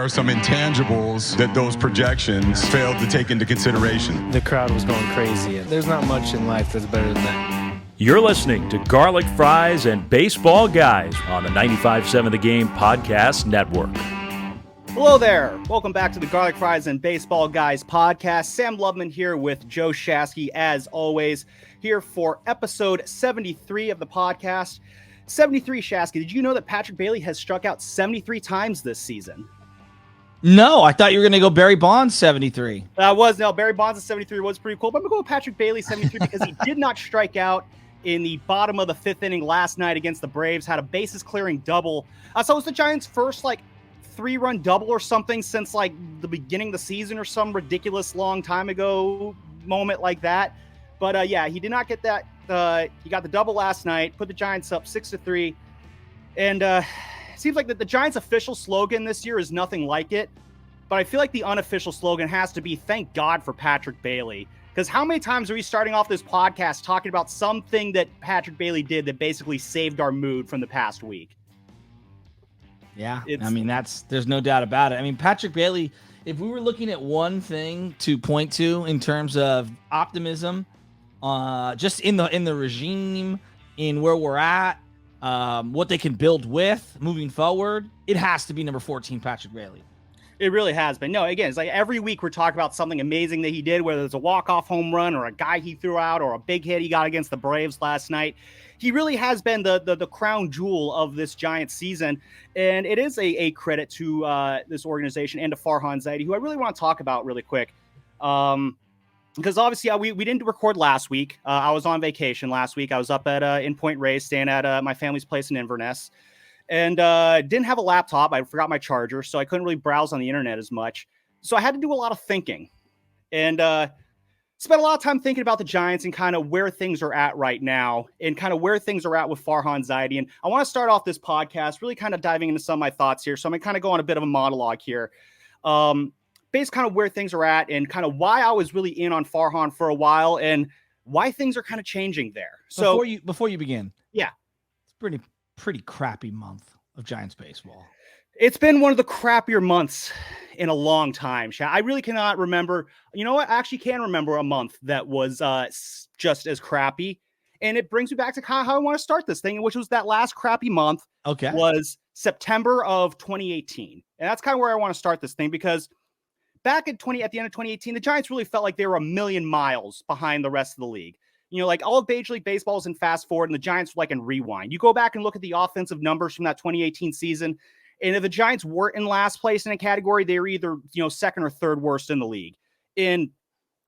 are some intangibles that those projections failed to take into consideration. The crowd was going crazy. There's not much in life that's better than that. You're listening to Garlic Fries and Baseball Guys on the 95.7 The Game Podcast Network. Hello there. Welcome back to the Garlic Fries and Baseball Guys podcast. Sam Loveman here with Joe Shasky, as always, here for episode 73 of the podcast. 73, Shasky. Did you know that Patrick Bailey has struck out 73 times this season? No, I thought you were going to go Barry Bonds 73. Barry Bonds at 73 was pretty cool, but I'm going to go with Patrick Bailey 73 because he did not strike out in the bottom of the fifth inning last night against the Braves, had a bases clearing double. So it was the Giants' first, 3-run double or something since the beginning of the season or some ridiculous long time ago moment like that. But he did not get that. He got the double last night, put the Giants up 6-3. And it seems like the Giants' official slogan this year is nothing like it. But I feel like the unofficial slogan has to be thank God for Patrick Bailey. Because how many times are we starting off this podcast talking about something that Patrick Bailey did that basically saved our mood from the past week? Yeah, there's no doubt about it. I mean, Patrick Bailey, if we were looking at one thing to point to in terms of optimism, just in the regime, in where we're at, what they can build with moving forward, it has to be number 14, Patrick Bailey. It really has been. No, again, it's like every week we're talking about something amazing that he did, whether it's a walk-off home run or a guy he threw out or a big hit he got against the Braves last night. He really has been the crown jewel of this Giants season, and it is a credit to this organization and to Farhan Zaidi, who I really want to talk about really quick. Because obviously we didn't record last week. I was on vacation last week. I was up at in Point Reyes, staying at my family's place in Inverness. And didn't have a laptop. I forgot my charger, so I couldn't really browse on the internet as much. So I had to do a lot of thinking. And spent a lot of time thinking about the Giants and kind of where things are at right now and kind of where things are at with Farhan Zaidi. And I want to start off this podcast really kind of diving into some of my thoughts here. So I'm going to kind of go on a bit of a monologue here. Based kind of where things are at and kind of why I was really in on Farhan for a while and why things are kind of changing there. So before you begin. Yeah. It's pretty crappy month of Giants baseball. It's been one of the crappier months in a long time. I really cannot remember. You know what? I actually can remember a month that was just as crappy. And it brings me back to kind of how I want to start this thing, which was that last crappy month. Okay. Was September of 2018. And that's kind of where I want to start this thing because back at the end of 2018, the Giants really felt like they were a million miles behind the rest of the league. You know, all of Major League Baseball is in fast forward and the Giants were in rewind. You go back and look at the offensive numbers from that 2018 season. And if the Giants weren't in last place in a category, they were either, second or third worst in the league. And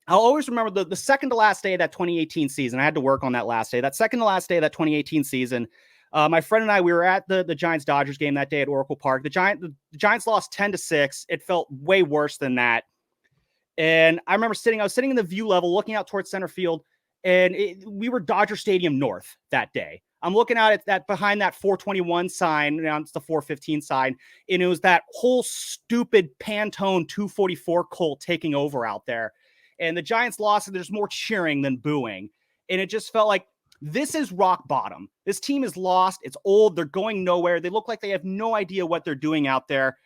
I'll always remember the second to last day of that 2018 season. I had to work on that last day. That second to last day of that 2018 season, my friend and I, we were at the Giants-Dodgers game that day at Oracle Park. The Giants lost 10-6. It felt way worse than that. And I remember I was sitting in the view level, looking out towards center field, and we were Dodger Stadium North that day. I'm looking out at that behind that 421 sign. Now it's the 415 sign. And it was that whole stupid Pantone 244 Colt taking over out there. And the Giants lost, and there's more cheering than booing. And it just felt like this is rock bottom. This team is lost. It's old. They're going nowhere. They look like they have no idea what they're doing out there.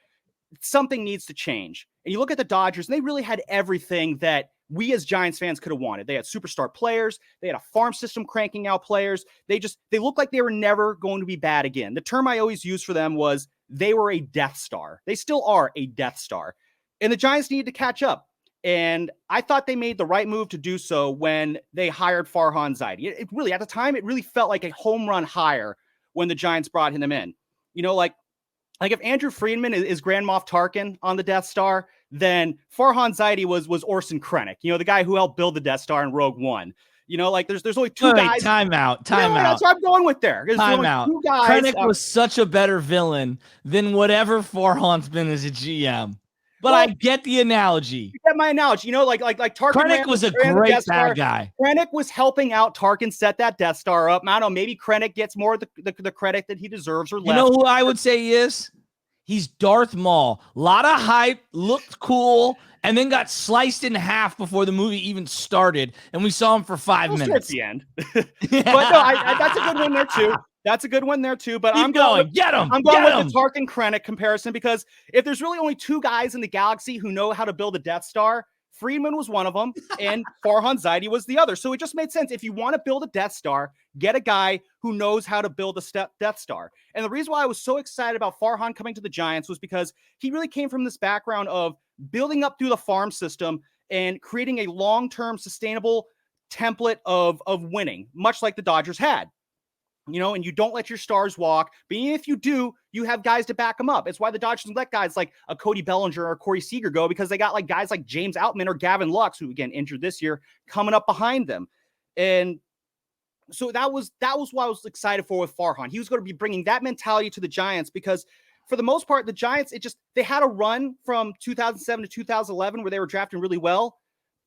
Something needs to change. And you look at the Dodgers, and they really had everything that we as Giants fans could have wanted. They had superstar players. They had a farm system cranking out players. They looked like they were never going to be bad again. The term I always used for them was they were a Death Star. They still are a Death Star. And the Giants needed to catch up. And I thought they made the right move to do so when they hired Farhan Zaidi. It really, at the time, it really felt like a home run hire when the Giants brought him in. Like if Andrew Friedman is Grand Moff Tarkin on the Death Star, then Farhan Zaidi was Orson Krennic, the guy who helped build the Death Star in Rogue One. There's only two guys. Time out. That's what I'm going with there. Time out. Krennic was such a better villain than whatever Farhan's been as a GM. But I get the analogy. You get my analogy. Like Tarkin. Krennic was a great bad guy. Krennic was helping out Tarkin set that Death Star up. I don't know. Maybe Krennic gets more of the credit that he deserves or less. You know who I would say he is? He's Darth Maul. A lot of hype, looked cool, and then got sliced in half before the movie even started, and we saw him for 5 minutes. At the end. But no, that's a good one there too. That's a good one there too. But Keep I'm going. Get him. I'm going with the Tarkin Krennic comparison, because if there's really only two guys in the galaxy who know how to build a Death Star, Friedman was one of them, and Farhan Zaidi was the other. So it just made sense. If you want to build a Death Star, get a guy who knows how to build a Death Star. And the reason why I was so excited about Farhan coming to the Giants was because he really came from this background of building up through the farm system and creating a long-term sustainable template of winning, much like the Dodgers had. And you don't let your stars walk. But even if you do, you have guys to back them up. It's why the Dodgers let guys like a Cody Bellinger or Corey Seager go, because they got like guys like James Outman or Gavin Lux, who again injured this year, coming up behind them. And so that was what I was excited for with Farhan. He was going to be bringing that mentality to the Giants, because for the most part, the Giants, they had a run from 2007 to 2011 where they were drafting really well.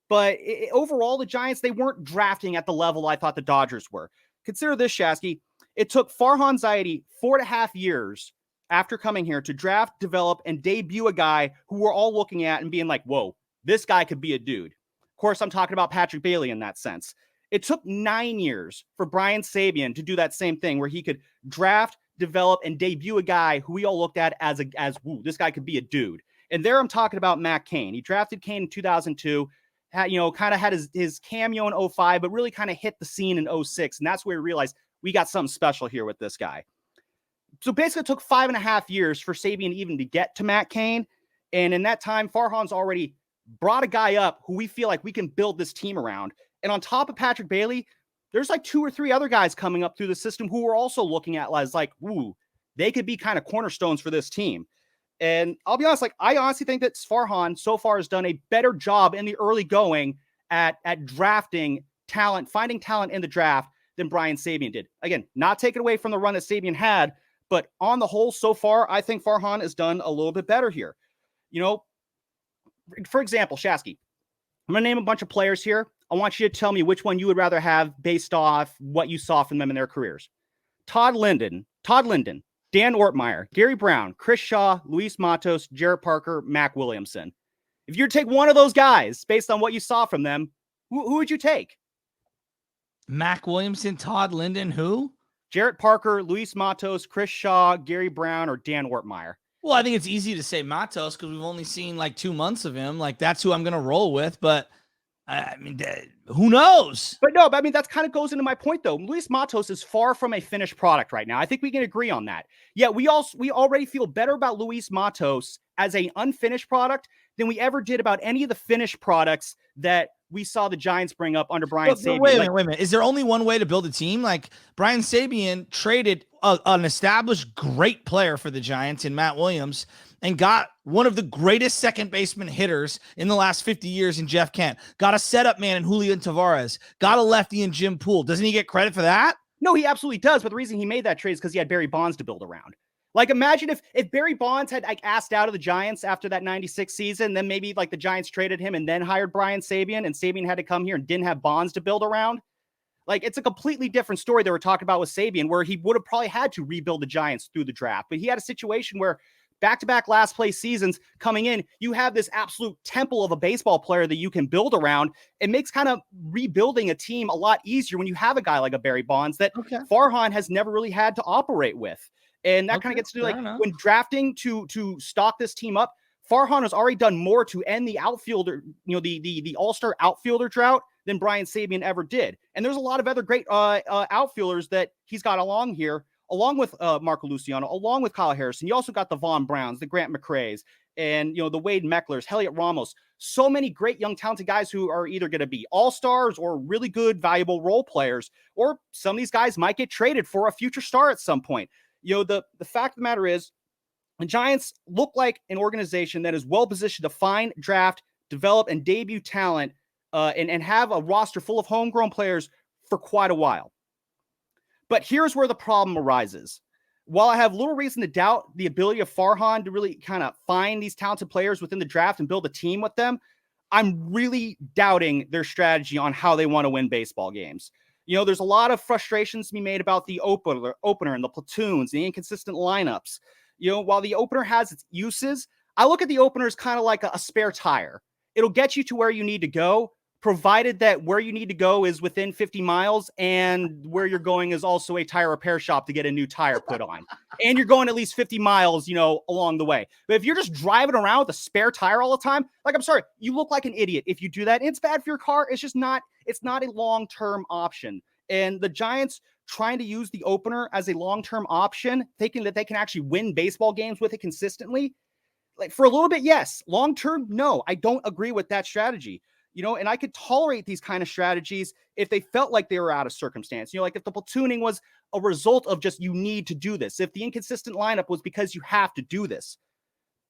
But overall, the Giants, they weren't drafting at the level I thought the Dodgers were. Consider this, Shasky. It took Farhan Zaidi 4.5 years after coming here to draft, develop, and debut a guy who we're all looking at and being like, whoa, this guy could be a dude. Of course, I'm talking about Patrick Bailey in that sense. It took 9 years for Brian Sabian to do that same thing, where he could draft, develop, and debut a guy who we all looked at as woo, this guy could be a dude. And there I'm talking about Matt Cain. He drafted Cain in 2002. Kind of had his cameo in 2005, but really kind of hit the scene in 2006. And that's where we realized we got something special here with this guy. So basically it took 5.5 years for Sabian even to get to Matt Cain. And in that time, Farhan's already brought a guy up who we feel like we can build this team around. And on top of Patrick Bailey, there's like 2 or 3 other guys coming up through the system who we're also looking at as like, ooh, they could be kind of cornerstones for this team. And I'll be honest, I honestly think that Farhan so far has done a better job in the early going at drafting talent, finding talent in the draft than Brian Sabian did. Again, not taking away from the run that Sabian had, but on the whole, so far, I think Farhan has done a little bit better here. For example, Shasky, I'm going to name a bunch of players here. I want you to tell me which one you would rather have based off what you saw from them in their careers. Todd Linden, Dan Ortmeyer, Gary Brown, Chris Shaw, Luis Matos, Jarrett Parker, Mac Williamson. If you were to take one of those guys based on what you saw from them, who would you take? Mac Williamson, Todd Linden, who? Jarrett Parker, Luis Matos, Chris Shaw, Gary Brown, or Dan Ortmeyer. Well, I think it's easy to say Matos because we've only seen like 2 months of him. Like that's who I'm going to roll with. But I mean, who knows? But no, I mean, that kind of goes into my point, though. Luis Matos is far from a finished product right now. I think we can agree on that. Yeah, we already feel better about Luis Matos as an unfinished product than we ever did about any of the finished products that we saw the Giants bring up under Brian Sabian. Wait a minute. Is there only one way to build a team? Like Brian Sabian traded an established great player for the Giants in Matt Williams and got one of the greatest second baseman hitters in the last 50 years in Jeff Kent. Got a setup man in Julian Tavares. Got a lefty in Jim Poole. Doesn't he get credit for that? No, he absolutely does. But the reason he made that trade is because he had Barry Bonds to build around. Like, imagine if Barry Bonds had asked out of the Giants after that 96 season, then maybe like the Giants traded him and then hired Brian Sabian, and Sabian had to come here and didn't have Bonds to build around. Like, it's a completely different story that we're talking about with Sabian, where he would have probably had to rebuild the Giants through the draft. But he had a situation where back-to-back last place seasons coming in, you have this absolute temple of a baseball player that you can build around. It makes kind of rebuilding a team a lot easier when you have a guy like a Barry Bonds that Farhan has never really had to operate with. And that kind of gets to like when drafting to stock this team up, Farhan has already done more to end the outfielder, the all-star outfielder drought than Brian Sabian ever did. And there's a lot of other great outfielders that he's got along here, along with Marco Luciano, along with Kyle Harrison. You also got the Vaughn Browns, the Grant McRae's, and the Wade Mecklers, Heliot Ramos. So many great young talented guys who are either going to be all-stars or really good, valuable role players, or some of these guys might get traded for a future star at some point. The fact of the matter is, the Giants look like an organization that is well positioned to find, draft, develop, and debut talent and have a roster full of homegrown players for quite a while. But here's where the problem arises. While I have little reason to doubt the ability of Farhan to really kind of find these talented players within the draft and build a team with them, I'm really doubting their strategy on how they want to win baseball games. There's a lot of frustrations to be made about the opener and the platoons, the inconsistent lineups. While the opener has its uses, I look at the opener as kind of like a spare tire. It'll get you to where you need to go, provided that where you need to go is within 50 miles and where you're going is also a tire repair shop to get a new tire put on. And you're going at least 50 miles, along the way. But if you're just driving around with a spare tire all the time, I'm sorry, you look like an idiot if you do that. It's bad for your car. It's not a long-term option. And the Giants trying to use the opener as a long-term option, thinking that they can actually win baseball games with it consistently. Like for a little bit, yes. Long-term, no. I don't agree with that strategy. And I could tolerate these kind of strategies if they felt like they were out of circumstance. Like if the platooning was a result of just you need to do this. If the inconsistent lineup was because you have to do this.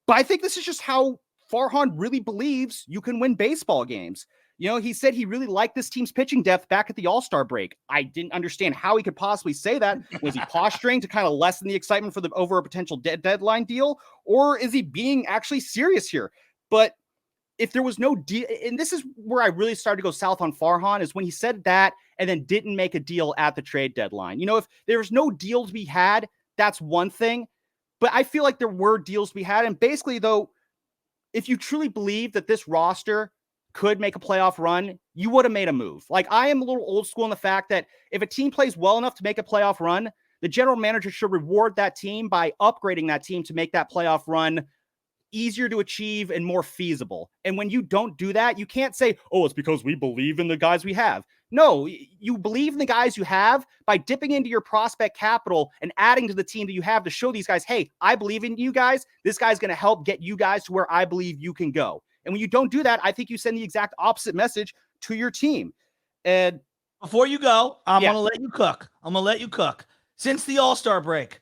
But I think this is just how Farhan really believes you can win baseball games. He said he really liked this team's pitching depth back at the All-Star break. I didn't understand how he could possibly say that. Was he posturing to kind of lessen the excitement for over a potential deadline deal? Or is he being actually serious here? But if there was no deal, and this is where I really started to go south on Farhan, is when he said that and then didn't make a deal at the trade deadline. If there's no deal to be had, that's one thing. But I feel like there were deals to be had. And basically, though, if you truly believe that this roster could make a playoff run, you would have made a move. Like, I am a little old school in the fact that if a team plays well enough to make a playoff run, the general manager should reward that team by upgrading that team to make that playoff run easier to achieve and more feasible. And when you don't do that, you can't say, oh, it's because we believe in the guys we have. No, you believe in the guys you have by dipping into your prospect capital and adding to the team that you have to show these guys, hey, I believe in you guys. This guy's going to help get you guys to where I believe you can go. And when you don't do that, I think you send the exact opposite message to your team. And before you go, I'm going to let you cook. Since the All-Star break,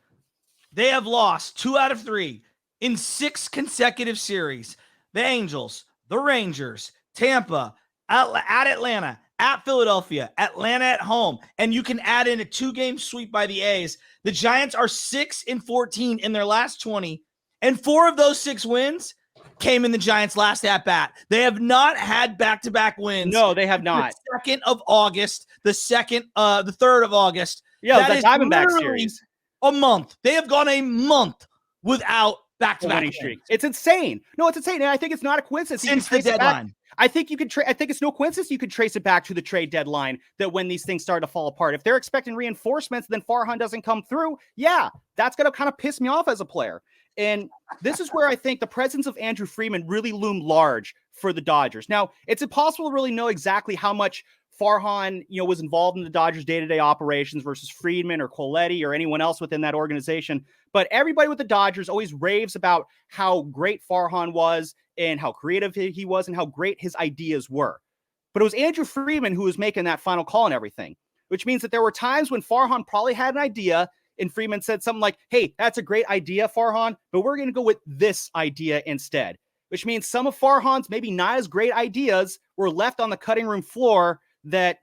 they have lost 2 out of 3 in 6 consecutive series. The Angels, the Rangers, Tampa, at Atlanta, at Philadelphia, Atlanta at home, and you can add in a 2-game sweep by the A's. The Giants are 6-14 in their last 20, and 4 of those 6 wins came in the Giants' last at-bat. They have not had back-to-back wins. No, they have not. The 2nd of August, the 3rd of August. Yeah, that Diamondback series. A month. They have gone a month without back-to-back streak. It's insane. No, it's insane. And I think it's not a coincidence. Since the deadline. I think you could I think it's no coincidence you could trace it back to the trade deadline that when these things start to fall apart. If they're expecting reinforcements, then Farhan doesn't come through. Yeah, that's going to kind of piss me off as a player. And this is where I think the presence of Andrew Friedman really loomed large for the Dodgers. Now, it's impossible to really know exactly how much Farhan, was involved in the Dodgers' day-to-day operations versus Friedman or Coletti or anyone else within that organization. But everybody with the Dodgers always raves about how great Farhan was and how creative he was and how great his ideas were. But it was Andrew Friedman who was making that final call and everything, which means that there were times when Farhan probably had an idea and Friedman said something like, hey, that's a great idea, Farhan, but we're going to go with this idea instead, which means some of Farhan's maybe not as great ideas were left on the cutting room floor that,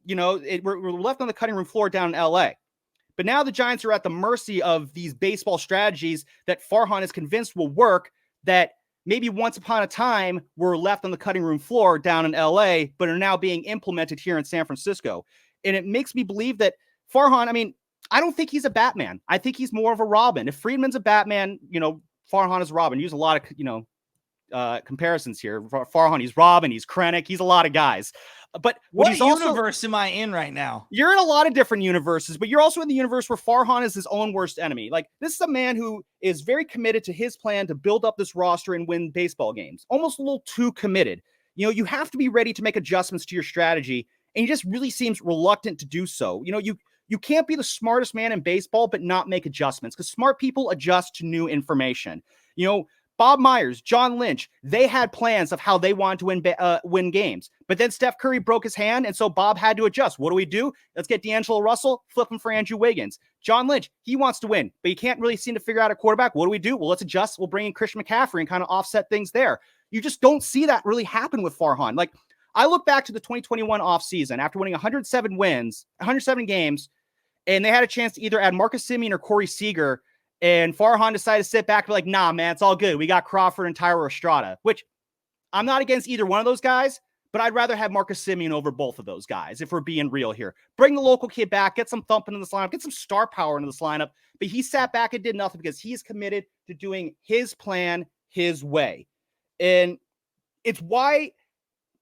we're left on the cutting room floor down in LA. But now the Giants are at the mercy of these baseball strategies that Farhan is convinced will work, that maybe once upon a time were left on the cutting room floor down in LA, but are now being implemented here in San Francisco. And it makes me believe that Farhan, I don't think he's a Batman. I think he's more of a Robin. If Friedman's a Batman, Farhan is Robin. Use a lot of, comparisons here. Farhan, he's Robin, he's Krennic, he's a lot of guys. But what universe am I in right now? You're in a lot of different universes, but you're also in the universe where Farhan is his own worst enemy. Like, this is a man who is very committed to his plan to build up this roster and win baseball games. Almost a little too committed. You have to be ready to make adjustments to your strategy, and he just really seems reluctant to do so. You can't be the smartest man in baseball but not make adjustments, because smart people adjust to new information. Bob Myers, John Lynch, they had plans of how they wanted to win games. But then Steph Curry broke his hand, and so Bob had to adjust. What do? Let's get D'Angelo Russell, flip him for Andrew Wiggins. John Lynch, he wants to win, but he can't really seem to figure out a quarterback. What do? Well, let's adjust. We'll bring in Christian McCaffrey and kind of offset things there. You just don't see that really happen with Farhan. Like, I look back to the 2021 offseason after winning 107 games, and they had a chance to either add Marcus Semien or Corey Seager. And Farhan decided to sit back and be like, nah, man, it's all good. We got Crawford and Tyler Estrada, which I'm not against either one of those guys, but I'd rather have Marcus Semien over both of those guys, if we're being real here. Bring the local kid back, get some thumping in this lineup, get some star power into this lineup. But he sat back and did nothing because he's committed to doing his plan his way. And it's why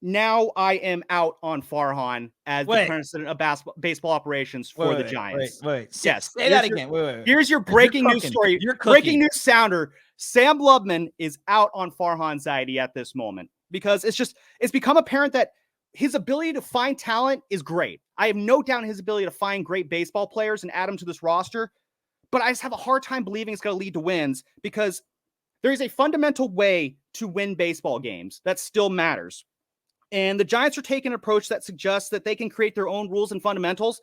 now I am out on Farhan as the president of baseball operations for the Giants. Yes. Say that again. Here's your breaking news story. Breaking news sounder. Sam Lubman is out on Farhan Zaidi at this moment because it's become apparent that his ability to find talent is great. I have no doubt in his ability to find great baseball players and add them to this roster, but I just have a hard time believing it's going to lead to wins because there is a fundamental way to win baseball games that still matters. And the Giants are taking an approach that suggests that they can create their own rules and fundamentals.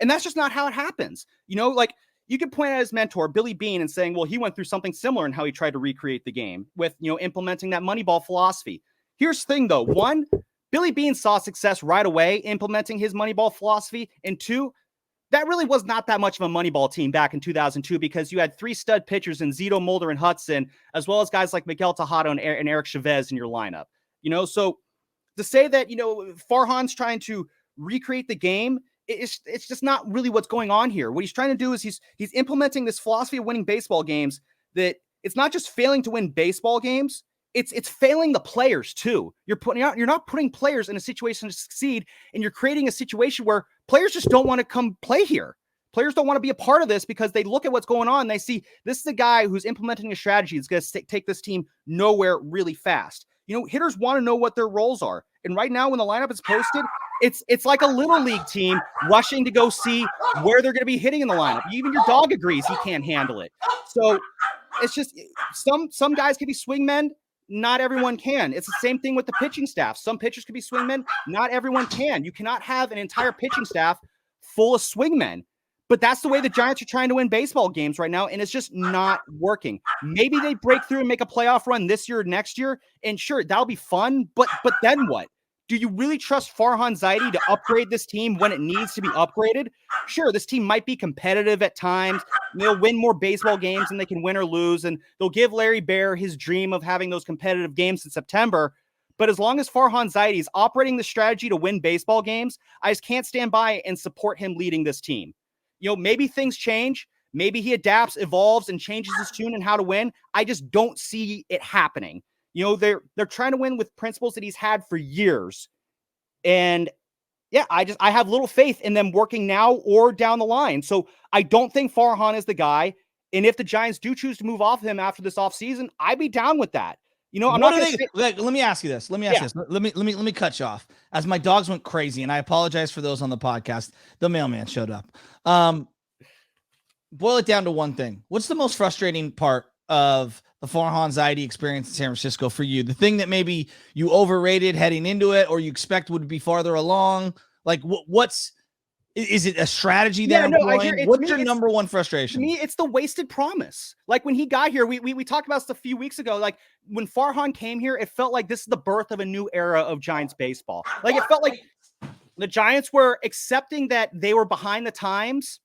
And that's just not how it happens. Like you could point at his mentor, Billy Beane, and saying, well, he went through something similar in how he tried to recreate the game with, implementing that Moneyball philosophy. Here's the thing, though. One, Billy Beane saw success right away implementing his Moneyball philosophy. And two, that really was not that much of a Moneyball team back in 2002 because you had 3 stud pitchers in Zito, Mulder, and Hudson, as well as guys like Miguel Tejada and Eric Chavez in your lineup. So to say that, Farhan's trying to recreate the game, it's just not really what's going on here. What he's trying to do is he's implementing this philosophy of winning baseball games that it's not just failing to win baseball games, it's failing the players too. You're not putting players in a situation to succeed, and you're creating a situation where players just don't want to come play here. Players don't want to be a part of this because they look at what's going on and they see this is a guy who's implementing a strategy that's going to take this team nowhere really fast. Hitters want to know what their roles are. And right now when the lineup is posted, it's like a little league team rushing to go see where they're going to be hitting in the lineup. Even your dog agrees he can't handle it. So it's just some guys can be swingmen. Not everyone can. It's the same thing with the pitching staff. Some pitchers can be swingmen. Not everyone can. You cannot have an entire pitching staff full of swingmen. But that's the way the Giants are trying to win baseball games right now, and it's just not working. Maybe they break through and make a playoff run this year or next year, and sure, that'll be fun, but then what? Do you really trust Farhan Zaidi to upgrade this team when it needs to be upgraded? Sure, this team might be competitive at times. They'll win more baseball games than they can win or lose, and they'll give Larry Baer his dream of having those competitive games in September. But as long as Farhan Zaidi is operating the strategy to win baseball games, I just can't stand by and support him leading this team. Maybe things change. Maybe he adapts, evolves, and changes his tune and how to win. I just don't see it happening. They're trying to win with principles that he's had for years. And yeah, I have little faith in them working now or down the line. So I don't think Farhan is the guy. And if the Giants do choose to move off him after this offseason, I'd be down with that. I'm not going to let me ask you this. Let me cut you off. As my dogs went crazy, and I apologize for those on the podcast. The mailman showed up. Boil it down to one thing. What's the most frustrating part of the Farhan Zaidi experience in San Francisco for you? The thing that maybe you overrated heading into it, or you expect would be farther along? Like is it a strategy that what's your number one frustration? To me, it's the wasted promise. Like when he got here, we talked about this a few weeks ago. Like when Farhan came here, it felt like this is the birth of a new era of Giants baseball. Like it felt like the Giants were accepting that they were behind the times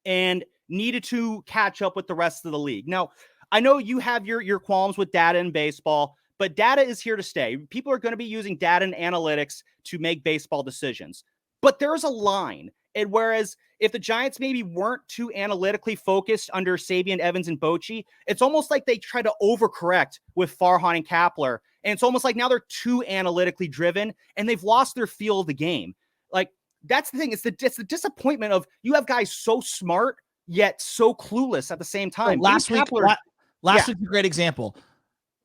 and needed to catch up with the rest of the league. Now, I know you have your qualms with data in baseball, but data is here to stay. People are going to be using data and analytics to make baseball decisions. But there's a line. And whereas if the Giants maybe weren't too analytically focused under Sabian, Evans, and Bochy, it's almost like they try to overcorrect with Farhan and Kapler. And it's almost like now they're too analytically driven and they've lost their feel of the game. Like that's the thing. It's the disappointment of you have guys so smart yet so clueless at the same time. Last week's a great example.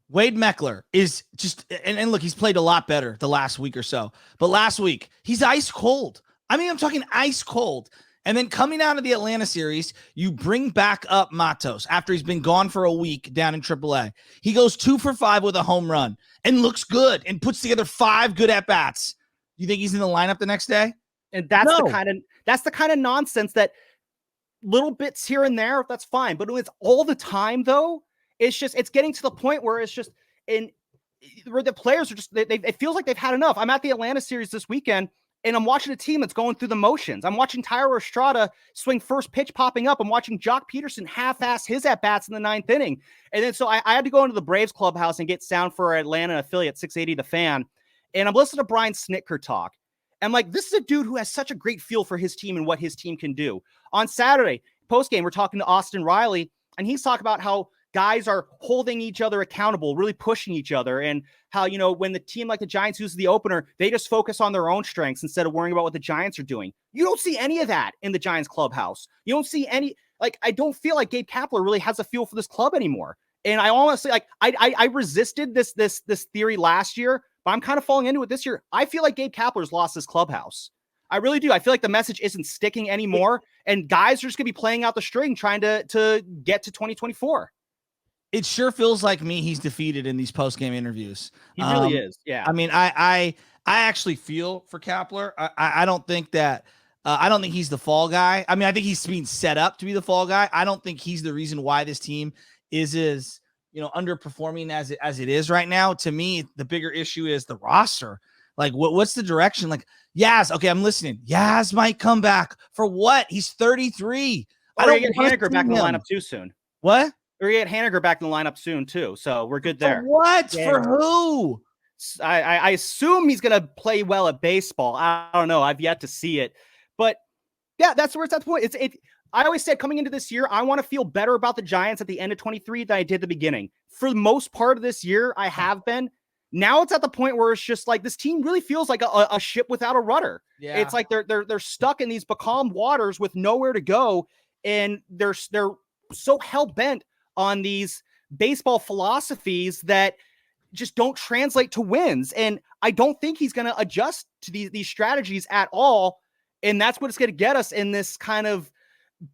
Wade Meckler is just, and look, he's played a lot better the last week or so. But last week, he's ice cold. I mean, I'm talking ice cold. And then coming out of the Atlanta series, you bring back up Matos after he's been gone for a week down in AAA. He goes 2 for 5 with a home run and looks good and puts together 5 good at-bats. You think he's in the lineup the next day? And that's the kind of nonsense that little bits here and there, that's fine. But when it's all the time, though, it's getting to the point where it's just where the players are just, it feels like they've had enough. I'm at the Atlanta series this weekend, and I'm watching a team that's going through the motions. I'm watching Tyler Estrada swing first pitch popping up. I'm watching Jock Peterson half-ass his at-bats in the 9th inning. And then so I had to go into the Braves clubhouse and get sound for our Atlanta affiliate, 680 The Fan. And I'm listening to Brian Snitker talk. I'm like, this is a dude who has such a great feel for his team and what his team can do. On Saturday, post-game, we're talking to Austin Riley, and he's talking about how guys are holding each other accountable, really pushing each other, and how, when the team like the Giants uses the opener, they just focus on their own strengths instead of worrying about what the Giants are doing. You don't see any of that in the Giants clubhouse. You don't see any, I don't feel like Gabe Kapler really has a feel for this club anymore. And I honestly, I resisted this theory last year, but I'm kind of falling into it this year. I feel like Gabe Kapler's lost his clubhouse. I really do. I feel like the message isn't sticking anymore, and guys are just going to be playing out the string trying to get to 2024. It sure feels like he's defeated in these post-game interviews. He really is. Yeah. I mean, I actually feel for Kapler. I don't think that I don't think he's the fall guy. I mean, I think he's being set up to be the fall guy. I don't think he's the reason why this team is underperforming as it is right now. To me, the bigger issue is the roster. Like, what's the direction? Like, Yaz, okay, I'm listening. Yaz might come back for what? He's 33. I don't get Haniger back in the lineup too soon. What? Or get Haniger back in the lineup soon too. So we're good there. For what? Yeah. For who? I assume he's gonna play well at baseball. I don't know. I've yet to see it, but yeah, that's where it's at the point. I always said coming into this year, I want to feel better about the Giants at the end of 23 than I did at the beginning. For the most part of this year, I have been. Now it's at the point where it's just like this team really feels like a ship without a rudder. Yeah. It's like they're stuck in these becalmed waters with nowhere to go, and they're so hell-bent on these baseball philosophies that just don't translate to wins. And I don't think he's going to adjust to these strategies at all. And that's what it's going to get us in this kind of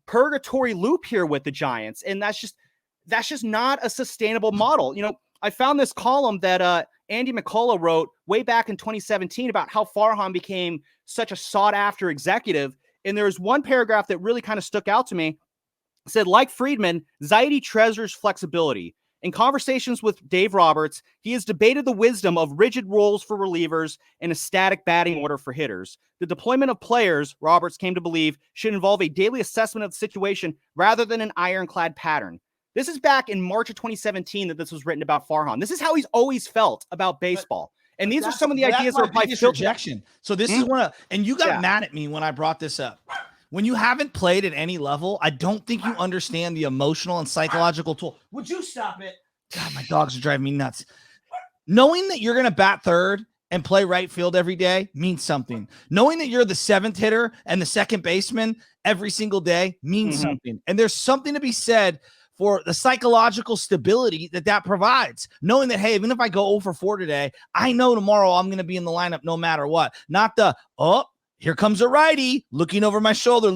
purgatory loop here with the Giants. And that's just not a sustainable model. I found this column that Andy McCullough wrote way back in 2017 about how Farhan became such a sought after executive. And there was one paragraph that really kind of stuck out to me. It said, like Friedman, Zaidi treasures flexibility. In conversations with Dave Roberts, he has debated the wisdom of rigid roles for relievers and a static batting order for hitters. The deployment of players, Roberts came to believe, should involve a daily assessment of the situation rather than an ironclad pattern. This is back in March of 2017 that this was written about Farhan. This is how he's always felt about baseball. And these are some of the ideas that are by rejection. So this is one of, and you got mad at me when I brought this up. When you haven't played at any level, I don't think you understand the emotional and psychological toll. Would you stop it? God, my dogs are driving me nuts. Knowing that you're going to bat third and play right field every day means something. Knowing that you're the seventh hitter and the second baseman every single day means something. And there's something to be said for the psychological stability that provides. Knowing that, hey, even if I go 0 for 4 today, I know tomorrow I'm going to be in the lineup no matter what. Not the, here comes a righty looking over my shoulder.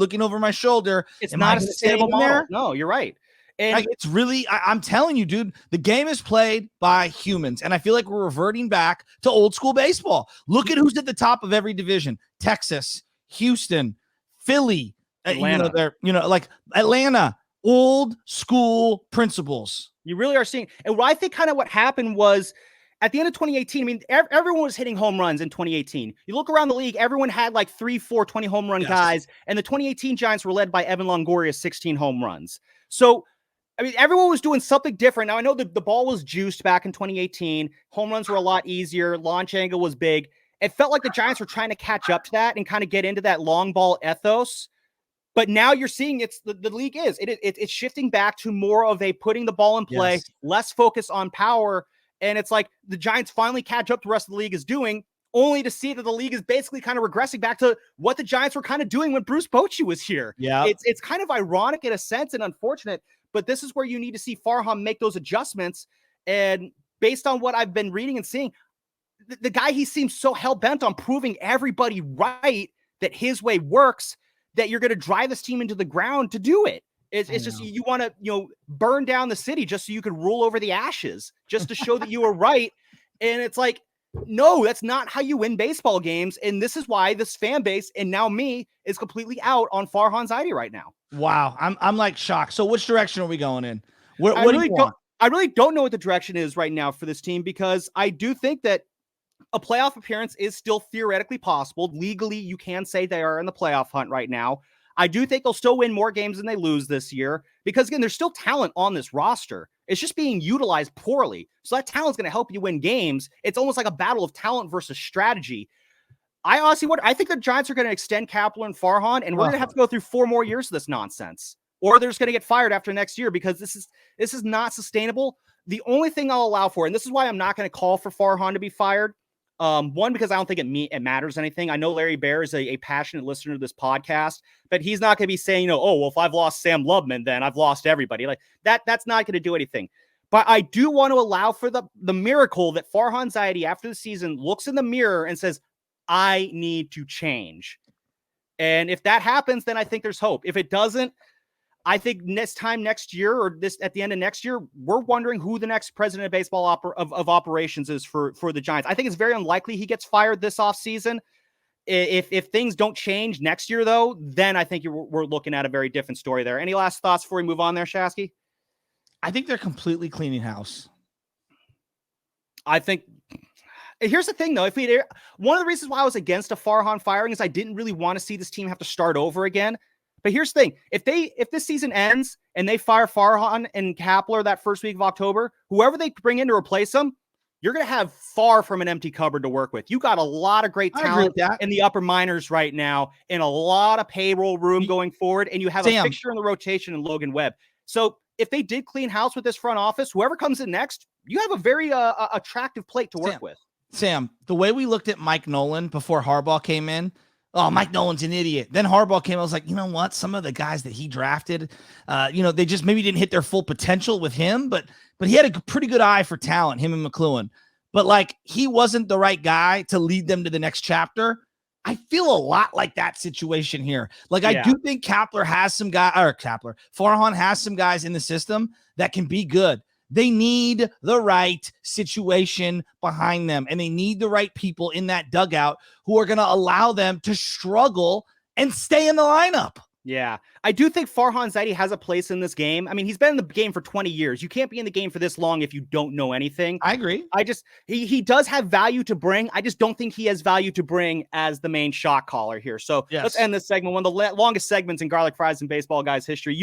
It's not a sustainable model. No, you're right. And it's really, I'm telling you, dude, the game is played by humans. And I feel like we're reverting back to old school baseball. Look at who's at the top of every division. Texas, Houston, Philly, Atlanta. Like Atlanta, old school principles. You really are seeing. And what I think kind of what happened was, at the end of 2018, I mean, everyone was hitting home runs in 2018. You look around the league, everyone had like 3, 4 20 home run guys. And the 2018 Giants were led by Evan Longoria, 16 home runs. So, I mean, everyone was doing something different. Now, I know the ball was juiced back in 2018. Home runs were a lot easier. Launch angle was big. It felt like the Giants were trying to catch up to that and kind of get into that long ball ethos. But now you're seeing the league it's shifting back to more of a putting the ball in play, less focus on power. And it's like the Giants finally catch up to the rest of the league is doing, only to see that the league is basically kind of regressing back to what the Giants were kind of doing when Bruce Bochy was here. Yeah, it's kind of ironic in a sense and unfortunate, but this is where you need to see Farhan make those adjustments. And based on what I've been reading and seeing, the guy, he seems so hell-bent on proving everybody right that his way works, that you're going to drive this team into the ground to do it. It's just, you want to, burn down the city just so you could rule over the ashes, just to show that you were right. And it's like, no, that's not how you win baseball games. And this is why this fan base, and now me, is completely out on Farhan Zaidi right now. Wow. I'm like shocked. So which direction are we going in? I really don't know what the direction is right now for this team, because I do think that a playoff appearance is still theoretically possible. Legally, you can say they are in the playoff hunt right now. I do think they'll still win more games than they lose this year, because again, there's still talent on this roster. It's just being utilized poorly. So that talent's going to help you win games. It's almost like a battle of talent versus strategy. I think the Giants are going to extend Kapler and Farhan, and we're going to have to go through 4 more years of this nonsense. or they're just going to get fired after next year, because this is not sustainable. The only thing I'll allow for, and this is why I'm not going to call for Farhan to be fired. One, because I don't think it matters anything. I know Larry Bear is a passionate listener to this podcast, but he's not going to be saying, oh, well, if I've lost Sam Lubman, then I've lost everybody. Like that's not going to do anything. But I do want to allow for the miracle that Farhan Zaidi, after the season, looks in the mirror and says, I need to change. And if that happens, then I think there's hope. If it doesn't, I think next year, or at the end of next year, we're wondering who the next president of baseball of operations is for the Giants. I think it's very unlikely he gets fired this offseason. If things don't change next year, though, then I think we're looking at a very different story there. Any last thoughts before we move on there, Shasky? I think they're completely cleaning house. I think here's the thing, though. One of the reasons why I was against a Farhan firing is I didn't really want to see this team have to start over again. But here's the thing: if this season ends and they fire Farhan and Kapler that first week of October, whoever they bring in to replace them, you're going to have far from an empty cupboard to work with. You got a lot of great talent in the upper minors right now, and a lot of payroll room going forward, and you have a fixture in the rotation in Logan Webb. So if they did clean house with this front office, whoever comes in next, you have a very attractive plate to work with. Sam, the way we looked at Mike Nolan before Harbaugh came in, oh, Mike Nolan's an idiot. Then Harbaugh came, I was like, you know what? Some of the guys that he drafted, they just maybe didn't hit their full potential with him, but he had a pretty good eye for talent, him and McLuhan. But like, he wasn't the right guy to lead them to the next chapter. I feel a lot like that situation here. Like, I do think Farhan has some guys in the system that can be good. They need the right situation behind them, and they need the right people in that dugout who are going to allow them to struggle and stay in the lineup. Yeah, I do think Farhan Zaidi has a place in this game. I mean, he's been in the game for 20 years. You can't be in the game for this long if you don't know anything. I agree. He does have value to bring. I just don't think he has value to bring as the main shot caller here. So let's end this segment, one of the longest segments in Garlic Fries and Baseball Guys history.